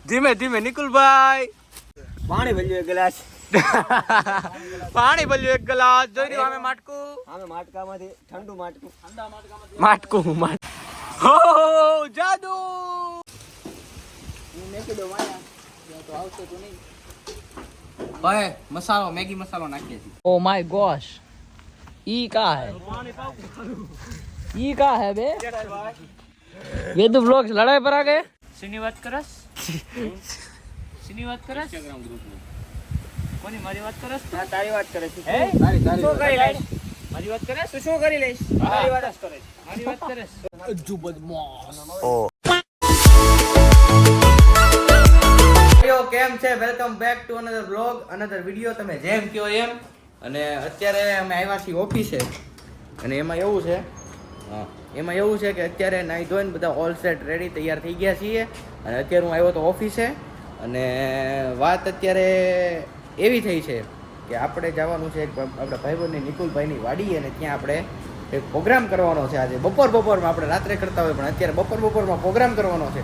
ધીમે ધીમે નિકુલભાઈ પાણી ભલ્યું એક ગ્લાસ. પાણી ભલ્યું એક ગ્લાસ. જોઈ રહ્યો અમે માટકું. આમે માટકામાંથી ઠંડુ માટકું. માટકું હો જાદુ. મેં કીધું માયા તો આવશે તો નહીં. ભાઈ મસાલો મેગી મસાલો નાખીએ છીએ. ओ माय गॉश ई का है ई का है बे वेदु व्लॉग्स लड़ाई पर आ गए શેની વાત કરસ શેની વાત કરસ ઇન્સ્ટાગ્રામ ગ્રુપ કોની મારી વાત કરસ હા, તારી વાત કરે છે. હે તારી શું કરી વાત. લઈશ મારી વાત કરસ તું શું કરી લઈશ મારી વાત જ કરે મારી વાત કરસ કેમ છે? Welcome back to another blog, another video. તમે જેમ કહો એમ. અને અત્યારે અમે આવ્યા છીએ ઓફિસે. અને એમાં એવું છે કે અત્યારે નાઈ ધોઈને બધા ઓલ સેટ રેડી તૈયાર થઈ ગયા છીએ. અને અત્યારે હું આવ્યો તો ઓફિસે. અને વાત અત્યારે એવી થઈ છે કે આપણે જવાનું છે આપણા ભાઈબંધની નિકુલભાઈની વાડી. અને ત્યાં આપણે એક પ્રોગ્રામ કરવાનો છે આજે બપોરમાં. આપણે રાત્રે કરતા હોય પણ અત્યારે બપોરમાં પ્રોગ્રામ કરવાનો છે.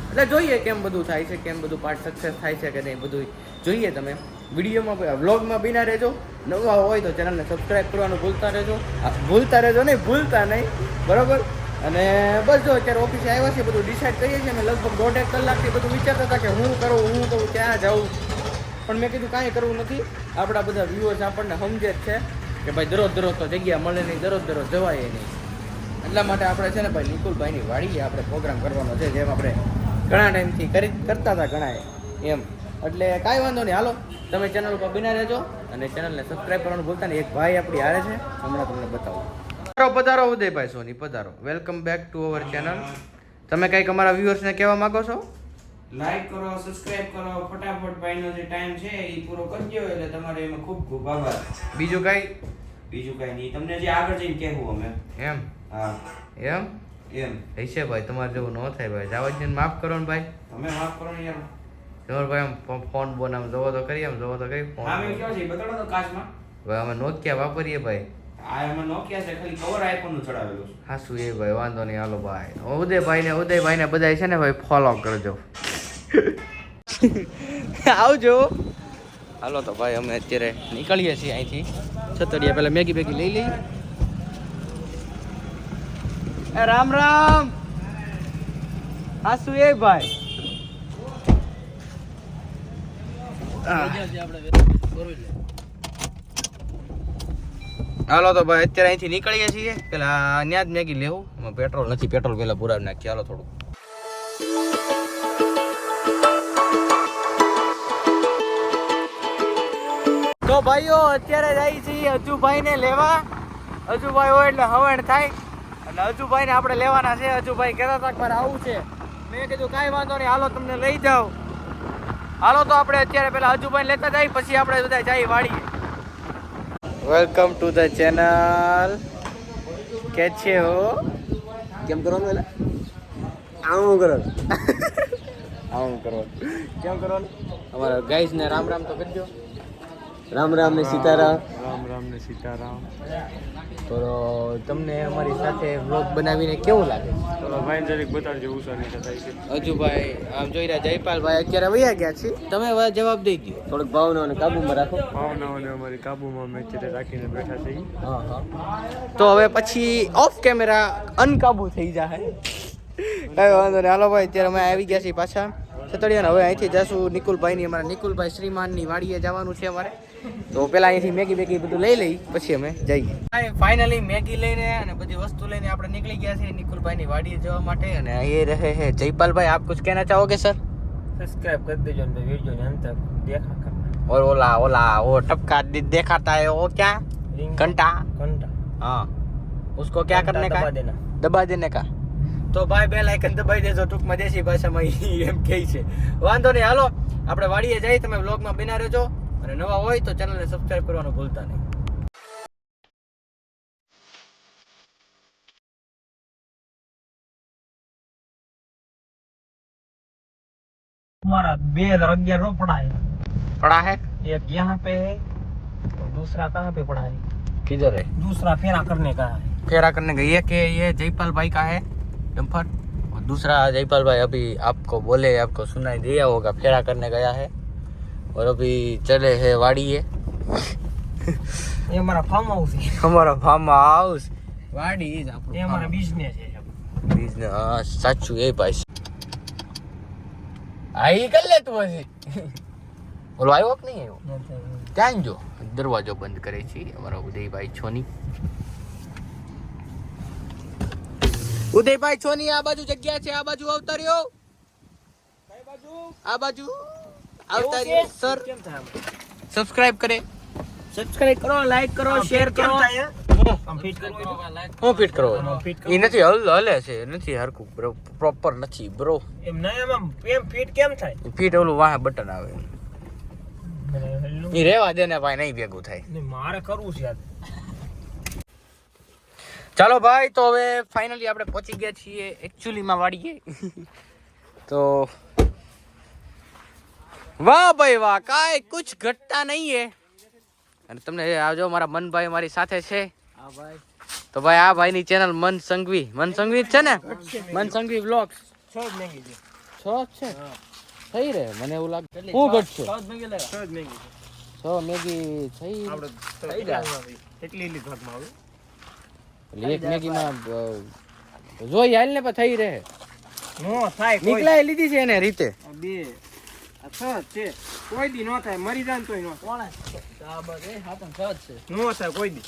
એટલે જોઈએ કેમ બધું થાય છે, કેમ બધું પાર્ટ સક્સેસ થાય છે કે નહીં, બધું જોઈએ. તમે વિડીયોમાં વ્લોગમાં બિના રહેજો. નવા હોય તો ચેનલને સબસ્ક્રાઈબ કરવાનું ભૂલતા નહીં બરોબર. અને બસ જો અત્યારે ઓફિસે આવ્યા છે, બધું ડિસાઈડ કરીએ છીએ. અમે લગભગ 1.5 કલાકથી બધું વિચારતા હતા કે હું કરું ક્યાં જાઉં. પણ મેં કીધું કાંઈ કરવું નથી. આપણા બધા વ્યુઅર્સ આપણને સમજે જ છે કે ભાઈ દરરોજ તો જગ્યા મળે નહીં, દરરોજ જવાય નહીં. એટલા માટે આપણે છે ને ભાઈ નિકુલભાઈની વાડીએ આપણે પ્રોગ્રામ કરવાનો છે, જેમ આપણે ઘણા ટાઈમથી કરતા હતા ઘણા એમ. એટલે કાંઈ વાંધો નહીં, હાલો તમે ચેનલ ઉપર બિના રહેજો અને ચેનલને સબસ્ક્રાઈબ કરવાનું ભૂલતા નહીં. એક ભાઈ આપણી હારે છે, હમણાં તમને બતાવું. પધારો ઉદયભાઈ સોની, પધારો. Welcome back to our channel. તમે કંઈક અમારા વ્યુઅર્સને કહેવા માંગો છો? લાઈક કરો, સબસ્ક્રાઇબ કરો, ફટાફટ ભાઈનો જે ટાઈમ છે એ પૂરો કરજો. એટલે તમારે એમાં ખૂબ ખૂબ આભાર. બીજું કાંઈ નહીં, તમને જે આગળ જઈને કહેવું અમે. એમ હા એમ એમ હશે ભાઈ, તમારે જેવું ન થાય ભાઈ. જાવજને માફ કરો ને ભાઈ. તમે માફ કરો ને યાર. ભાઈ આમ ફોન બોન આમ જોવો તો કરી ફોન. હા મેં કહ્યું છે બતાડો તો કાચમાં. ભાઈ અમે નોકિયા વાપરીએ ભાઈ. આ એમાં નોકિયા છે, ખાલી કવર આઈફોન નું ચડાવેલું છે. હા શું એ ભાઈ, વાંધો નહીં, હાલો ભાઈ. ઉદયભાઈને બધા છે ને ભાઈ ફોલો કરજો. આવજો. હાલો તો ભાઈ અમે અત્યારે નીકળીએ છીએ અહીંથી. છતડિયા પહેલા મેગી લઈ લઈ. રામ રામ. હા શું એ ભાઈ. હાલો તો ભાઈ અત્યારે અહીંથી નીકળીએ છીએ. પેલા ત્યાં જ મેગી લેવું, એમાં પેટ્રોલ નથી, પેટ્રોલ પેલા પુરાવી નાખીએ. હાલો થોડું. તો ભાઈઓ અત્યારે જાય છીએ અજુભાઈને લેવા. અજુભાઈ હોય એટલે હવણ થાય. અને અજુભાઈને આપણે લેવાના છે. અજુભાઈ કહેતા હતા કે મારે આવું છે. મેં કીધું કાંઈ વાંધો નહીં, હાલો તમને લઈ જાઓ. હાલો તો આપણે અત્યારે પેલા અજુભાઈને લેતા જઈએ, પછી આપણે બધા જઈએ વાડીએ. Welcome to the channel. કે છે હો કેમ કરવાનું એટલે આવું કરવાનું આવું કરવાનું કેમ કરવાનું? અમારા ગાઈસ ને રામ રામ તો કરજો. રામ રામ ને સીતારામ. તો તમને અમારી સાથે વ્લોગ બનાવીને કેવું લાગે? અજુભાઈ આમ જોઈ રહ્યા, જયપાલભાઈ અત્યારે વયા ગયા છે. તમે હવે જવાબ દઈ દો. થોડુંક ભાવનાઓને કાબુમાં રાખો. હા હા. તો હવે પછી ઓફ કેમેરા અનકાબુ થઈ જાય. કઈ વાંધો નહીં, હાલો ભાઈ અત્યારે અમે આવી ગયા છીએ પાછા છતડિયા. હવે અહીંથી જશું નિકુલભાઈની, અમારા નિકુલભાઈ શ્રીમાનની વાડીએ જવાનું છે અમારે. તો પેલા અહીંથી મેગી બધું લઈ લઈ પછી અમે જઈએ. ફાઇનલી મેગી લઈને અને બધી વસ્તુ લઈને આપણે નીકળી ગયા છીએ નિકુલભાઈની વાડીએ જવા માટે. અને ये रहे हैं जयपाल भाई, आप कुछ कहना चाहोगे सर? સબસ્ક્રાઇબ કરી દેજો ને વીડિયો ને અંત તક દેખા કરના. और ओला वो टपका दिखाता है वो क्या घंटा. हाँ उसको क्या करने का? दबा देने का. તો ભાઈ બેલ આઇકન દબાઈ દેજો. ટૂંકમાં દેશી ભાષામાં એમ કહે છે. વાંધો નહીં, હાલો આપણે વાડીએ જઈએ. તમે વ્લોગમાં બિના રહેજો અને નવા હોય તો ચેનલને સબસ્ક્રાઇબ કરવાનું ભૂલતા નહીં. हमारा 2011 रो पड़ा है पड़ा है एक यहाँ पे है और दूसरा कहाँ पे पड़ा है किधर है दूसरा फेरा करने का है फेरा करने का ये के ये जयपाल भाई का है डंपर और दूसरा जयपाल भाई अभी आपको बोले, आपको सुनाई दिया होगा, फेरा करने गया है और अभी चले है वाड़िए. ये हमारा फार्म हाउस है, हमारा फार्म हाउस वाड़ी જ ये हमारा बिजनेस है. બિઝનેસ. હા સાચું એ ભાઈ. આઈ કર લે તું હજી. ઓલો આવ્યો કે નહીં આવ્યો? ત્યાં જો દરવાજો બંધ કરે છે અમારા ઉદયભાઈ છોની. ઉદયભાઈ છોની આ બાજુ જગ્યા છે, આ બાજુ આવતા રહ્યો. કઈ બાજુ? આ બાજુ આવતા રહ્યો સર. કેમ થાય? સબસ્ક્રાઇબ કરે, સબસ્ક્રાઇબ કરો, લાઈક કરો, શેર કરો. આમ ફિટ કરો. હું ફિટ કરો ફિટ કરો. એ નથી હલે છે, નથી હરખું બ્રો, પ્રોપર નથી બ્રો. એમ ના એમ ફિટ કેમ થાય? ફિટ ઓલું વાહ બટન આવે એ રેવા દે ને ભાઈ, નહીં ભેગું થાય. મારે કરવું છે યાર. ચાલો ભાઈ, તો હવે ફાઇનલી આપણે પહોંચી ગયા છીએ એકચ્યુઅલી માં વાડીએ. તો વાહ ભાઈ વાહ, કાંઈ કુછ ઘટતા નહીં હે. અને તમને આવજો, મારા મનભાઈ મારી સાથે છે. તો ભાઈ આ ભાઈની ચેનલ મન સંઘવી જ છે ને, મન સંઘવી વ્લોગ્સ. 6 જ મેગી છે. 6 છે થઈ રહે મને એવું લાગે. હું ઘટશે 6 જ મેગી લેવા. 6 જ મેગી. 6 મેગી થઈ આપણે થઈ જાય. એટલી ભાગમાં આવે. એટલે એક મેગી માં જોઈ હાલ ને પણ થઈ રહે. નો થાય કોઈ. નીકળાય લીધી છે એને રીતે. 2 આ 6 છે. કોઈ દી નો થાય, મરી જાય તોય નો થાય. આ બસ એ હાથમ સહજ છે. નો થાય કોઈ દી.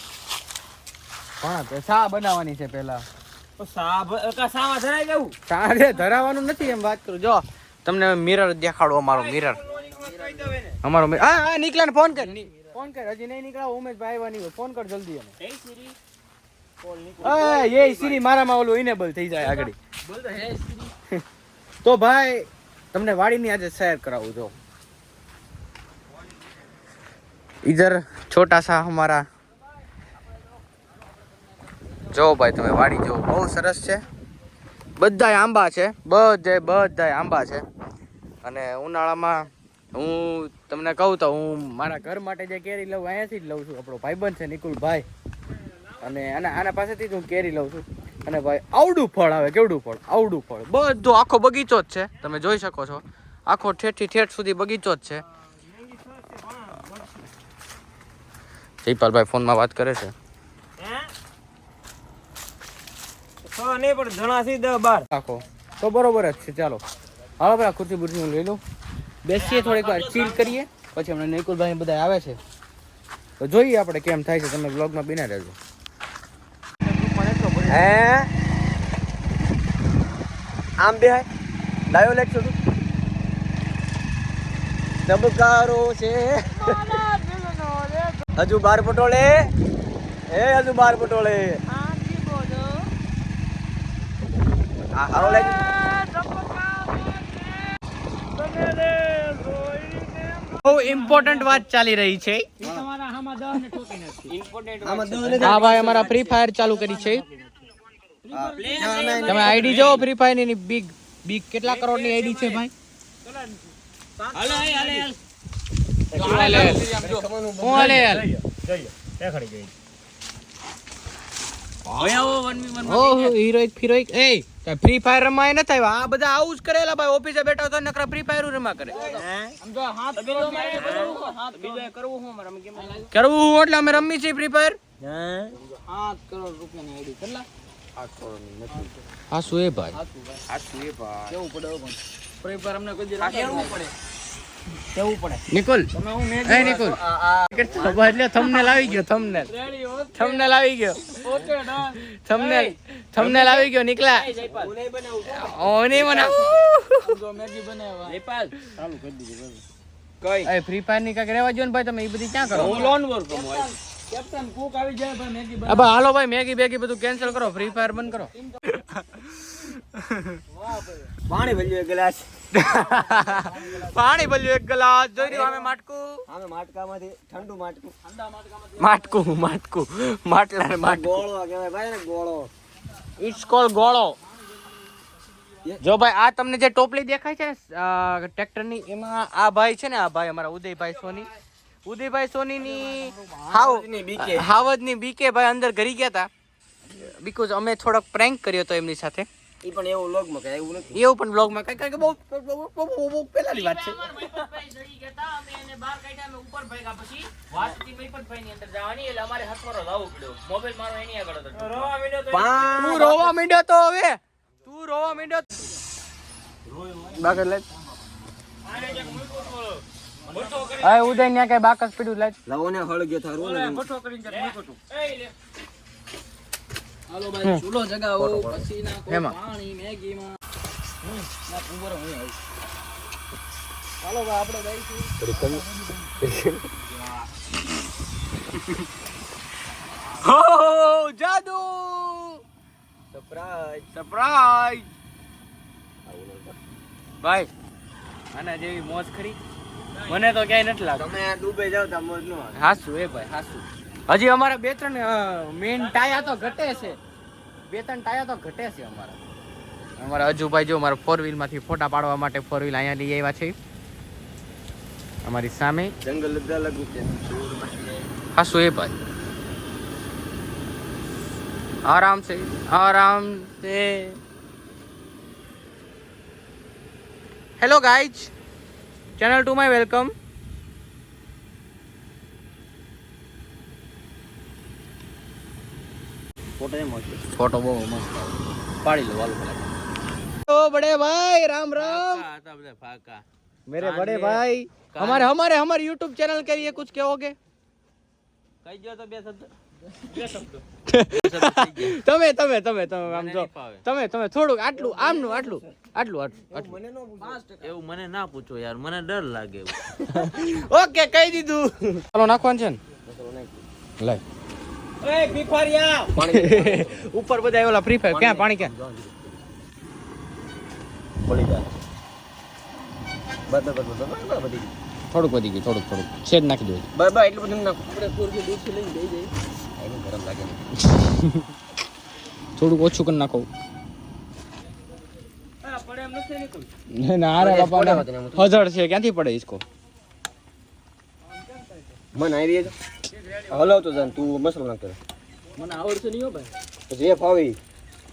પણ તો શા બનાવવાની છે પેલા? તો સાવા ધરાઈ જવું. સારે ધરાવવાનું નથી એમ વાત કરું. જો તમને મિરર દેખાડો, અમારો મિરર. અમારો હા નીકળ્યા ને ફોન કર. ફોન કર, હજી નહીં નીકળ્યા. ઉમેશભાઈ આવવાની હોય, ફોન કર જલ્દી એને. એ સિરી એ સિરી મારામાં ઓલું ઇનેબલ થઈ જાય આગળ. બોલ તો હે શ્રી. તો ભાઈ તમને વાડીની આજે શેર કરાવું. જો इधर छोटा सा हमारा, જો ભાઈ તમે વાડી જો બહુ સરસ છે. બધાય આંબા છે, બધાય આંબા છે. અને ઉનાળામાં હું તમને કહું તો હું મારા ઘર માટે જે કેરી લઉં અહીંયાથી જ લઉં છું. આપણો ભાઈબંધ છે નિકુલભાઈ, અને આના પાસેથી જ હું કેરી લઉં છું. અને ભાઈ આવડું ફળ આવે, કેવડું ફળ, આવડું ફળ. બધો આખો બગીચો જ છે, તમે જોઈ શકો છો. આખો ઠેઠથી ઠેઠ સુધી બગીચો જ છે. જયપાલભાઈ ફોનમાં વાત કરે છે. નહીં પણ જણા છે 10 12 આખો તો બરોબર જ છે. ચાલો હાલો પેલા ખુરશી બુરશી હું લઈ લઉં, બેસીએ થોડીક વાર ચીલ કરીએ, પછી હમણાં નિકુલભાઈ બધા આવે છે તો જોઈએ આપણે કેમ થાય છે. તમે બ્લોગમાં બિના રહેજો. હે આમ બે હાય ડાયો લેક છો તું ધબકારો છે હજુ 12 પટોળે. હજુ 12 પટોળે. આ હારો લેક. બહુ ઇમ્પોર્ટન્ટ વાત ચાલી રહી છે. તમારા હામાં 10 ને ઠોકી નાખી. હા ભાઈ અમારા ફ્રી ફાયર ચાલુ કરી છે. તમે આઈડી જો ફ્રી ફાયર ની બિગ કેટલા કરોડ ની આઈડી છે ભાઈ? ફ્રી ફાયર રમાય નથી આવ્યા. આ બધા આવું જ કરેલા ભાઈ. ઓફિસે બેઠા તો નકરા ફ્રી ફાયર રમા કરે. કરવું હું એટલે અમે રમી છીએ ફ્રી ફાયર. 7 કરોડ રૂપિયાની આઈડી કેટલા? 8 કરોડ નથી. હા શું એ ભાઈ? કેવું પડે પણ ફ્રી ફાયર અમને કોઈ દી કેવું પડે. નિકુલ એ નિકુલ એટલે થંબનેલ આવી ગયો. થંબનેલ આવી ગયો. થંબનેલ આવી ગયો. નીકળ્યા ઓ નહીં બનાવ. ફ્રી ફાયર ની કાંઈક રહેવા જો ને ભાઈ. તમે એ બધી ક્યાં કરો? કેપ્ટન કુક આવી જાય ભાઈ મેગી અબા હાલો ભાઈ મેગી બેગી બધું કેન્સલ કરો. ફ્રી ફાયર બંધ કરો. પાણી ભલ્યું 1 ગ્લાસ. પાણી ભલ્યું 1 ગ્લાસ. જોઈ રહ્યો અમે માટકું. આમે માટકામાંથી ઠંડુ માટકું. માટલા ને માટકું. ગોળો કહેવાય ભાઈ ને ગોળો. ઇટ્સ કોલ ગોળો. જો ભાઈ આ તમને જે ટોપલી દેખાય છે ટ્રેક્ટર ની, એમાં આ ભાઈ છે ને, આ ભાઈ અમારા ઉદયભાઈ સોની ની હાવજ ની બીકે ભાઈ અંદર ઘરી ગયા હતા. બીકોઝ અમે થોડોક પ્રેન્ક કર્યો હતો એમની સાથે. ઈ પણ એવું લોગમાં કઈ એવું નથી. એવું પણ બ્લોગમાં કઈ બહુ પહેલાની વાત છે. અમાર મહિપતભાઈ જડી ગયા તા, અમે એને બહાર કાઢ્યા, અમે ઉપર ભાગ્યા. પછી વાત હતી મહિપતભાઈની અંદર જવાની, એટલે અમારે હથવારો લાવવો પડ્યો. મોબાઈલ મારો એની આગળ હતો. રોવા માંડ્યો તો તું રોવા માંડ્યો તો હવે તું રોવા માંડ્યો બાકસ લે આને જે મૂક્યો તો મોટો કરી આ ઉદય ને કઈ બાકસ પડ્યું લે લાવો ને હળગ્યો થારું ને. મોટો કરીને જે મૂક્યો તો. એ લે હાલો ભાઈ ચૂલો જગાવો પછી નાખો એમાં. પાણી મેગીમાં ના ઉભો રહો હું આવું હાલો ભાઈ આપણે દઈશું હો જાદુ સરપ્રાઈઝ ભાઈ આના જેવી મોજ ખરી મને તો ક્યાંય નથી લાગતું. તમે દુબઈ જાવ તા મોજ નો આવે. હાસુ એ ભાઈ હાસુ હજી અમારા બે ત્રણ મેન ટાયા તો ઘટે છે અમારા અજુભાઈ જો અમારા 4 માંથી ફોટા પાડવા માટે 4 વ્હીલ અહીંયા લઈ આવ્યા છે અમારી સામે જંગલ અડધા લાગુ છે. હાસુ એ ભાઈ આરામ से hello guys channel to my welcome photo बो मस्त पाड़ी लो वालो तो बड़े भाई राम राम मेरे बड़े भाई हमारे YouTube चैनल के लिए कुछ कहोगे તમે આમ જો તમે થોડુંક આટલું એવું મને ના પૂછો યાર મને ડર લાગે ઓકે કહી દીધું ચાલો નાખવાનું છે ને લઈ ઓય ભીખવારિયા ઉપર બધા ઓલા ફ્રી ફાયર ક્યાં પાણી ક્યાં બોલી જા. બસ બધી. થોડુંક વધી ગયું થોડુંક છેદ નાખી દો બસ એટલું બધું નાખો. આપણે પૂરથી દૂધ લઈને દઈ જાય. એનું ગરમ લાગે ને. થોડુંક ઓછું કરી નાખો આ પડે એમ નથી નીકળતું. ના અરે બાપા હજાર છે ક્યાંથી પડે इसको મન આવી રહ્યો છે હલાવતો જાન તું મસાલો નાખતો રહે. મને આવડશે નહીં હો ભાઈ પછી જે ફાવી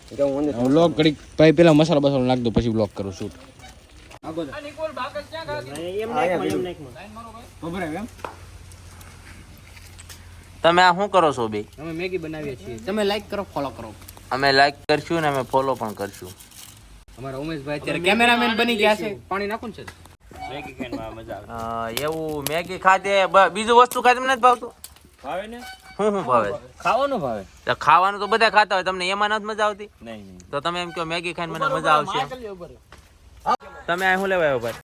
કે હું અંદર બ્લોક કરી ભાઈ પેલા મસાલા બસાલો નાખ દો પછી બ્લોક કરું શૂટ આ નિકોલ બાકસ ક્યાં ખાધી? એમ નાખ એમ નાખ. તમે આ શું કરો છો બે અમે મેગી બનાવીએ છીએ તમે લાઈક કરો ફોલો કરો અમે લાઈક કરશું ને અમે ફોલો પણ કરશું અમારા ઉમેશભાઈ અત્યારે કેમેરામેન બની ગયા છે પાણી નાખું છે મેગી ખાઈને માં મજા આવે. એવું મેગી ખાતે બીજું વસ્તુ ખાતે મને નથી ભાવતું ભાવે ને? શું ભાવે ખાવાનું ભાવે? તો ખાવાનું તો બધા ખાતા હોય તમને એમાં નથી મજા આવતી નહીં. તો તમે એમ કહો મેગી ખાઈને મને મજા આવશે તમે આ શું લેવા આવ્યો ભાઈ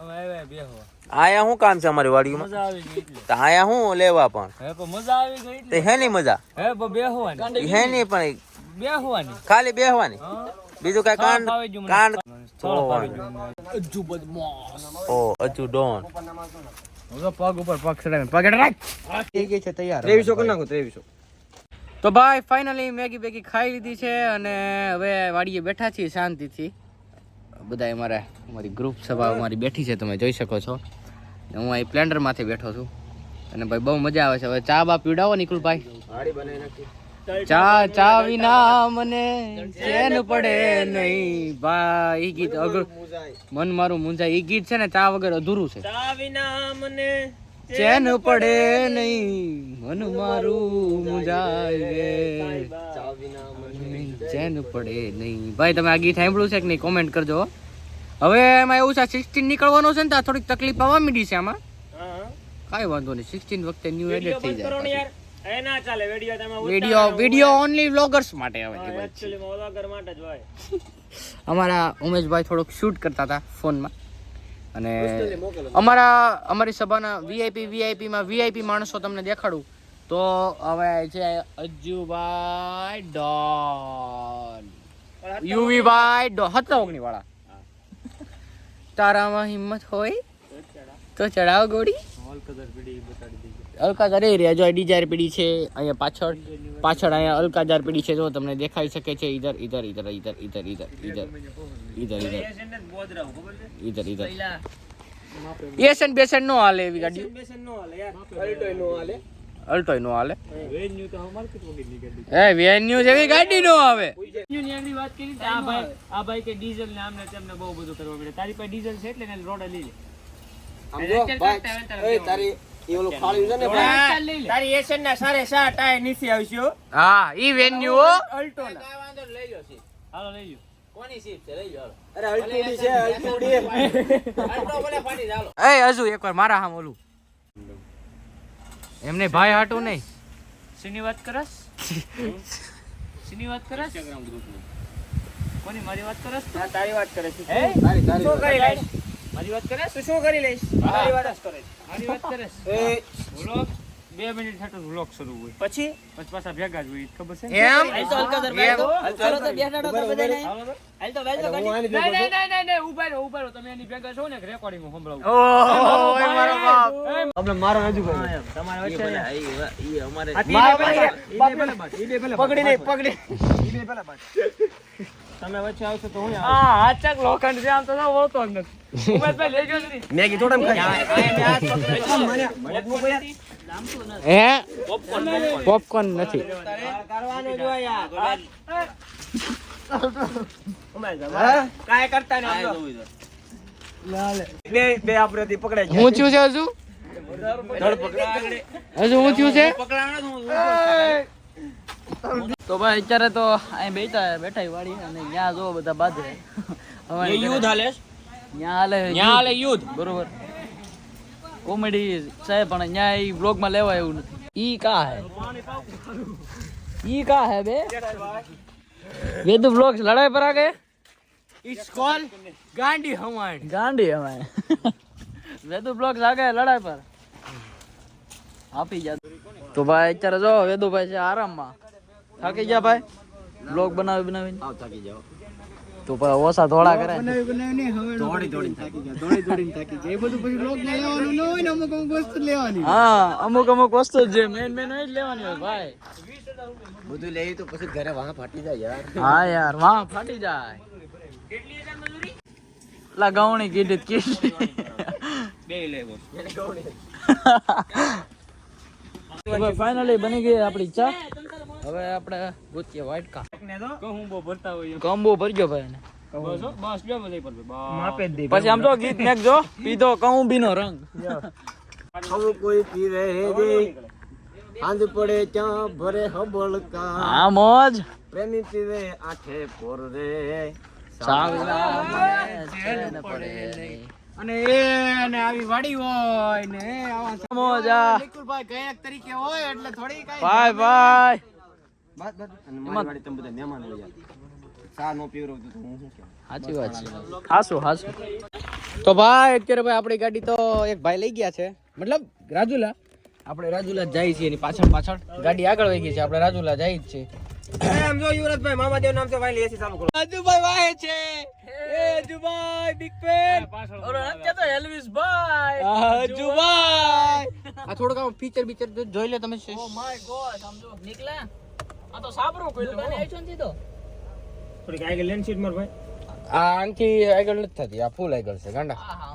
અમે આવ્યા બેહો. આયા શું કામ છે અમારી વાડીમાં મજા આવી ગઈ એટલે. તો આયા શું લેવા પણ હે પણ મજા આવી ગઈ એટલે. તે હેની મજા હે પણ બેહવાની. હેની પણ બેહવાની. ખાલી બેહવાની બીજું કઈ કાંડ ફાવી ગયું મને. કાંડ થોડો ફાવી ગયું. ઓ અજુ ડોન પગ ઉપર પગ ચડાવીને પગડ રાખ થઈ ગઈ છે તૈયાર 2300 કરી નાખો 2300. તો ભાઈ ફાઇનલી મેગી બેગી ખાઈ લીધી છે અને હવે વાડીએ બેઠા છીએ શાંતિથી બધા અમારી ગ્રુપ સભા અમારી બેઠી છે તમે જોઈ શકો છો હું અહીં પ્લેન્ડરમાંથી બેઠો છું અને ભાઈ બહુ મજા આવે છે હવે ચા બા પીવડાવો નિકુલભાઈ હાડી બનાવી નાખી. ચા વિના મને ચેન પડે નહીં ભાઈ ઈ ગીત મન મારું મુંજાય ઈ ગીત છે ને ચા વગર અધૂરું છે ચા વિના મને ચેન પડે નહીં મન મારું મુંજાય ચેન પડે નહીં ભાઈ તમે આ ગીત સાંભળ્યું છે કે નહીં કોમેન્ટ કરજો હવે એમાં એવું છે 16 નીકળવાનું છે ને તો થોડીક તકલીફ આવવા માંડી છે આમાં કાંઈ વાંધો નહીં 16 વખતે ન્યુ એડિટ થઈ જાય એ ના ચાલે વિડિયો તમે વિડિયો ઓનલી વ્લોગર્સ માટે આવે છે ભાઈ એક્ચ્યુઅલી વ્લોગર માટે જ હોય. અમારા ઉમેશભાઈ થોડુંક શૂટ કરતા હતા ફોનમાં અને અમારી સભાના વીઆઈપીમાં વીઆઈપી માણસો તમને દેખાડું તો હવે છે અજુભાઈ ડોન યુવીભાઈ ડો હતા ઓગણી વાળા તારામાં હિંમત હોય તો ચડાવ ગોળી અલકાઝાર એ રહ્યા જો ડીજાર પીડી છે અહીંયા પાછળ અહીંયા અલકાઝાર પીડી છે જો તમને દેખાઈ શકે છે ઈધર એસન બેસન નો હાલે એવી ગાડી બેસન નો હાલે યાર. અલ્ટોય નો હાલે. અલ્ટોય નો હાલે વેન્યુ તો અમાર કેટલું વગર નીકળી એ વેન્યુ જેવી ગાડી નો આવે ની આગળ વાત કરી તો આ ભાઈ કે ડીઝલ ને આમને તેમને બહુ બધું કરવા પડે. તારી પાસે ડીઝલ છે એટલે ને રોડ લઈ લે. તારી એસન ના 7.5 ટાયર નીચે આવશે હો. હા ઈ વેન્યુ હો અલ્ટો ના લઈ લો છે. હાલો લઈ લો. કોની સીટ છે લઈ લો હાલો. અરે અલ્ટુડી છે અલ્ટુડી અલ્ટો ભલે ફાટી ચાલો. એ હજુ એકવાર મારા હામ ઓલું એમને ભાઈ હાટું નહીં શેની વાત કરસ? શેની વાત કરસ? ઇન્સ્ટાગ્રામ ગ્રુપ ની. કોની મારી વાત કરસ? હા તારી વાત કરે છે હે? તારી શું કરી લઈશ? મારી વાત કરસ? તું શું કરી લઈશ તારી વાત જ કરે છે મારી વાત કરસ? એ વ્લોગ 2 મિનિટ થતો વ્લોગ શરૂ હોય. પછી પાછા ભેગા જ હોય ખબર છે? એમ હાલ તો હલકા દર બેઠો. હાલ તો બેઠાડો તો બધાને. હાલ તો બેઠો ગાડી. નહીં ઉભા રહો તમે એની ભેગા છો ને રેકોર્ડિંગ સંભળાવું. ઓય મારો બાપ આપણે મારો રજૂ કરો તમારે વચ્ચે ઈ અમારે પકડી નહીં પકડી ઈ બે પેલા બાદ તમે વચ્ચે આવશો તો હું હા હાચક લોખંડ છે આમ તો ઓળતો જ નથી. ઉમેશભાઈ લેજો જ નહીં. મેગી થોડા હે પોપકોર્ન નથી કરવાનું જો યાર કાંઈ કરતા નહીં બે આપણે પકડાય હું થયું છે હજુ હજુ હું થયું છે તો ભાઈ અત્યારે તો અહીં બેઠા વાડી અને ત્યાં જો બધા બાજે એ યુદ્ધ હાલે ત્યાં હાલે યુદ્ધ બરોબર કોમેડી છે પણ ત્યાં ઈ બ્લોગ માં લેવાય એવું નથી. ઈ કા હે બે વેદુ બ્લોગ્સ લડાઈ પર આ ગए ઇટ્સ કોલ ગાંડી હવાણ. ગાંડી હવે વેદુ બ્લોગ્સ આ ગए લડાઈ પર આપી જા. તો ભાઈ અત્યારે જો વેદુભાઈ છે આરામમાં થાકી ગયા ભાઈ બ્લોગ બનાવીને થાકી જાઓ તો ભાઈ ઓછા થોડા કરે હા અમુક વસ્તુ જે મેન હોય જ લેવાની હોય ભાઈ બધું લઈ તો પછી ઘરે વાહ ફાટી જાય યાર હા યાર વાહ ફાટી જાય લા ગૌણી કીધી બે લેવો ફાઇનલી બની ગઈ આપણી ચા. હવે આપણે ગોતીએ વ્હાઈટ કા કહું બહુ ભરતા હોય કોમ્બો ભરજો ભાઈ એને. બસ બે લઈ પર માપે જ દે પછી આમ તો ગીત નાખજો પીધો કહું બીનો રંગ હવે કોઈ પીરે દે આંધ પડે ત્યાં ભરે હબળકા હા મોજ પ્રેમી પીવે આઠે પોર રે અને એને આવી વાડી હોય ને આવા મોજ આ નિકુલભાઈ ગાયક તરીકે હોય એટલે થોડી કઈ ભાઈ ભાઈ બસ બસ અને મારી વાડી તમે બધા મહેમાન લઈ જાવ ચા નો પીવરો તો હું શું કહું સાચી વાત છે હાસુ તો ભાઈ અત્યારે ભાઈ આપણી ગાડી તો એક ભાઈ લઈ ગયા છે મતલબ રાજુલા આપણે રાજુલા જાય છે એની પાછળ ગાડી આગળ વહી ગઈ છે આપણે રાજુલા જાય જ છે એમ જો યુવરાજભાઈ મામાદેવ નામ છે ભાઈ એસી ચાલુ કરો રાજુભાઈ વાહે છે એ રાજુભાઈ બિગ પેન ઓરો નથી તો એલ્વિસ ભાઈ રાજુભાઈ આ થોડુંક આમ ફીચર બીચર જોઈ લે તમે ઓ માય ગોડ સમજો નીકળ્યા આ તો સાબરો કોઈ દુકાને આઈછો ને તો થોડીક આગળ લેન સીટ માર ભાઈ આ આનથી આગળ નથી થતી આ ફૂલ આગળ છે ગાંડા હા